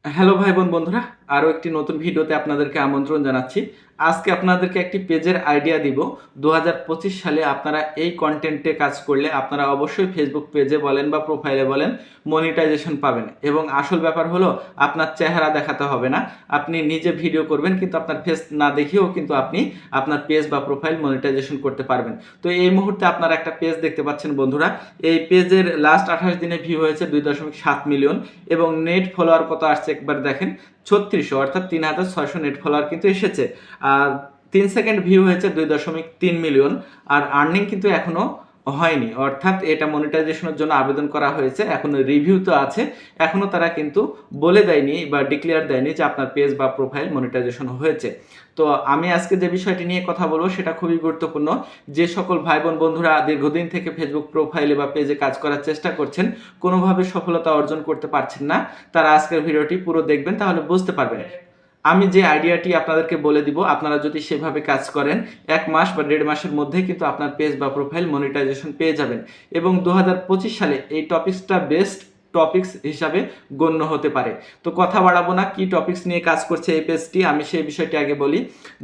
Hello ভাই বোন বন্ধুরা, আরও একটি নতুন ভিডিওতে আপনাদেরকে আমন্ত্রণ জানাচ্ছি। আজকে আপনাদেরকে একটি পেজের আইডিয়া দিব। 2025 সালে আপনারা এই কন্টেন্টে কাজ করলে আপনারা অবশ্যই ফেসবুক পেজে বলেন বা প্রোফাইলে বলেন মনিটাইজেশন পাবেন। এবং আসল ব্যাপার হলো আপনার চেহারা দেখাতে হবে না, আপনি নিজে ভিডিও করবেন কিন্তু আপনার ফেস না দেখিয়েও কিন্তু আপনি আপনার পেজ বা প্রোফাইল মনিটাইজেশন করতে পারবেন। তো এই মুহূর্তে আপনারা একটা পেজ দেখতে পাচ্ছেন বন্ধুরা। এই পেজের লাস্ট 28 দিনে ভিউ হয়েছে 2.7 মিলিয়ন এবং নেট ফলোয়ার কত আসছে একবার দেখেন, 3600, অর্থাৎ 3600 নেট ফলোয়ার কিন্তু এসেছে। আর 3 সেকেন্ড ভিউ হয়েছে 2.3 মিলিয়ন। আর আর্নিং কিন্তু এখনো হয়নি, অর্থাৎ এটা মনিটাইজেশনের জন্য আবেদন করা হয়েছে, এখনো রিভিউ তো আছে, এখনো তারা কিন্তু বলে দেয়নি বা ডিক্লেয়ার দেয়নি যে আপনার পেজ বা প্রোফাইল মনিটাইজেশন হয়েছে। তো আমি আজকে যে বিষয়টি নিয়ে কথা বলবো সেটা খুবই গুরুত্বপূর্ণ। যে সকল ভাই বোন বন্ধুরা দীর্ঘদিন থেকে ফেসবুক প্রোফাইলে বা পেজে কাজ করার চেষ্টা করছেন, কোনোভাবে সফলতা অর্জন করতে পারছেন না, তারা আজকের ভিডিওটি পুরো দেখবেন, তাহলে বুঝতে পারবেন। আমি যে আইডিয়াটি আপনাদেরকে বলে দিব, আপনারা যদি সেভাবে কাজ করেন 1 মাস বা 1.5 মাসের মধ্যে কিন্তু আপনার পেজ বা প্রোফাইল মনিটাইজেশন পেয়ে যাবেন। এবং 2025 সালে এই টপিকসটা বেস্ট টপিকস হিসাবে গণ্য হতে পারে। তো কথা বাড়াবো না, কি টপিকস নিয়ে কাজ করছে এই পেজটি আমি সেই বিষয়টি আগে বলি।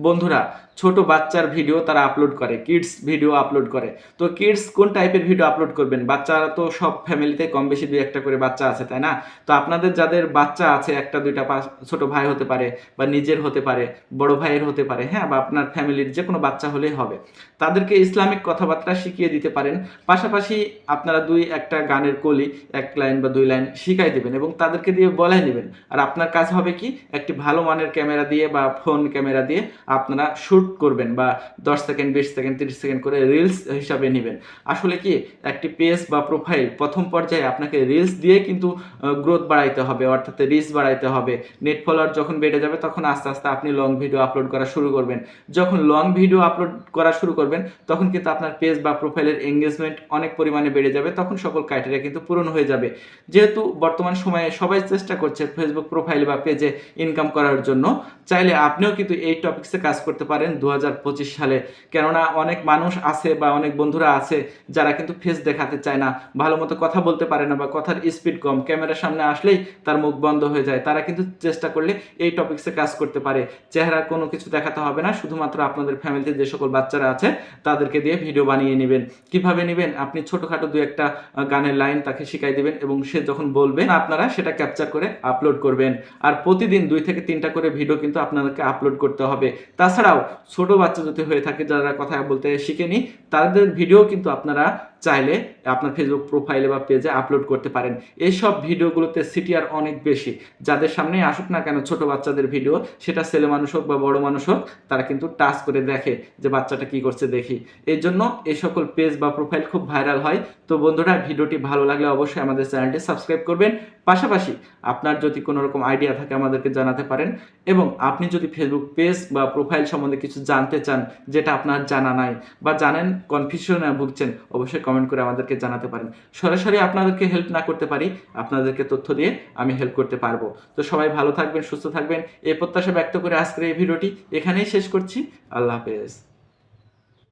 বন্ধুরা, ছোট বাচ্চার ভিডিও তারা আপলোড করে, কিডস ভিডিও আপলোড করে। তো কিডস কোন টাইপের ভিডিও আপলোড করবেন? বাচ্চারা তো সব ফ্যামিলিতে কম বেশি 2-1টা করে বাচ্চা আছে, তাই না? তো আপনাদের যাদের বাচ্চা আছে, 1টা 2টা ছোট ভাই হতে পারে বা নিজের হতে পারে, বড় ভাইয়ের হতে পারে, হ্যাঁ, বা আপনার ফ্যামিলির যে কোনো বাচ্চা হলেই হবে, তাদেরকে ইসলামিক কথাবার্তা শিখিয়ে দিতে পারেন। পাশাপাশি আপনারা 2-1টা গানের কলি 1 লাইন বা 2 লাইন শিখাই দেবেন এবং তাদেরকে দিয়ে বলাই নেবেন। আর আপনার কাজ হবে কি, একটি ভালো মানের ক্যামেরা দিয়ে বা ফোন ক্যামেরা দিয়ে আপনারা শুট করবেন বা 10 সেকেন্ড 20 সেকেন্ড 30 সেকেন্ড করে রিলস হিসাবে নেবেন। আসলে কি, একটি পেজ বা প্রোফাইল প্রথম পর্যায়ে আপনাকে রিলস দিয়ে কিন্তু গ্রোথ বাড়াইতে হবে, অর্থাৎ রিচ বাড়াইতে হবে। নেট ফলোয়ার যখন বেড়ে যাবে তখন আস্তে আস্তে আপনি লং ভিডিও আপলোড করা শুরু করবেন। যখন লং ভিডিও আপলোড করা শুরু করবেন তখন কিন্তু আপনার পেজ বা প্রোফাইলের এঙ্গেজমেন্ট অনেক পরিমাণে বেড়ে যাবে, তখন সকল ক্রাইটেরিয়া কিন্তু পূরণ হয়ে যাবে। যেহেতু বর্তমান সময়ে সবাই চেষ্টা করছে ফেসবুক প্রোফাইল বা পেজে ইনকাম করার জন্য, চাইলে আপনিও কিন্তু এই টপিকসে কাজ করতে পারেন 2025 সালে। কেননা অনেক মানুষ আছে বা অনেক বন্ধুরা আছে যারা কিন্তু ফেস দেখাতে চায় না, ভালো মতো কথা বলতে পারে না বা কথার স্পিড কম, ক্যামেরার সামনে আসলেই তার মুখ বন্ধ হয়ে যায়। তারা কিন্তু চেষ্টা করলে এই টপিকসে কাজ করতে পারে। চেহারার কোনো কিছু দেখাতে হবে না, শুধুমাত্র আপনাদের ফ্যামিলিতে যে সকল বাচ্চারা আছে তাদেরকে দিয়ে ভিডিও বানিয়ে নেবেন। কিভাবে নেবেন? আপনি ছোটোখাটো 2-1টা গানের লাইন তাকে শিখাই দেবেন এবং সে যখন বলবে আপনারা সেটা ক্যাপচার করে আপলোড করবেন। আর প্রতিদিন 2 থেকে 3টা করে ভিডিও কিন্তু আপনাদেরকে আপলোড করতে হবে। তাছাড়াও ছোট বাচ্চা যদি হয়ে থাকে, যারা কথা বলতে শিখেনি, তাদের ভিডিও কিন্তু আপনারা চাইলে আপনার ফেসবুক প্রোফাইলে বা পেজে আপলোড করতে পারেন। এইসব ভিডিওগুলোতে সিটিআর অনেক বেশি। যাদের সামনেই আসুক না কেন ছোট বাচ্চাদের ভিডিও, সেটা ছেলে মানুষ হোক বা বড় মানুষ হোক, তারা কিন্তু টাচ করে দেখে যে বাচ্চাটা কি করছে দেখি। এই জন্য এই সকল পেজ বা প্রোফাইল খুব ভাইরাল হয়। তো বন্ধুরা, ভিডিওটি ভালো লাগলে অবশ্যই আমাদের চ্যানেলটি সাবস্ক্রাইব করবেন। পাশাপাশি আপনার যদি কোনো রকম আইডিয়া থাকে আমাদেরকে জানাতে পারেন। এবং আপনি যদি ফেসবুক পেজ বা প্রোফাইল সম্বন্ধে কিছু জানতে চান, যেটা আপনার জানা নাই বা জানেন কনফিউশনে ভুগছেন, অবশ্যই কমেন্ট করে আমাদেরকে জানাতে পারেন। সরাসরি আপনাদেরকে হেল্প না করতে পারি, আপনাদেরকে তথ্য দিয়ে আমি হেল্প করতে পারবো। তো সবাই ভালো থাকবেন, সুস্থ থাকবেন, এই প্রত্যাশা ব্যক্ত করে আজকের এই ভিডিওটি এখানেই শেষ করছি। আল্লাহ হাফেজ।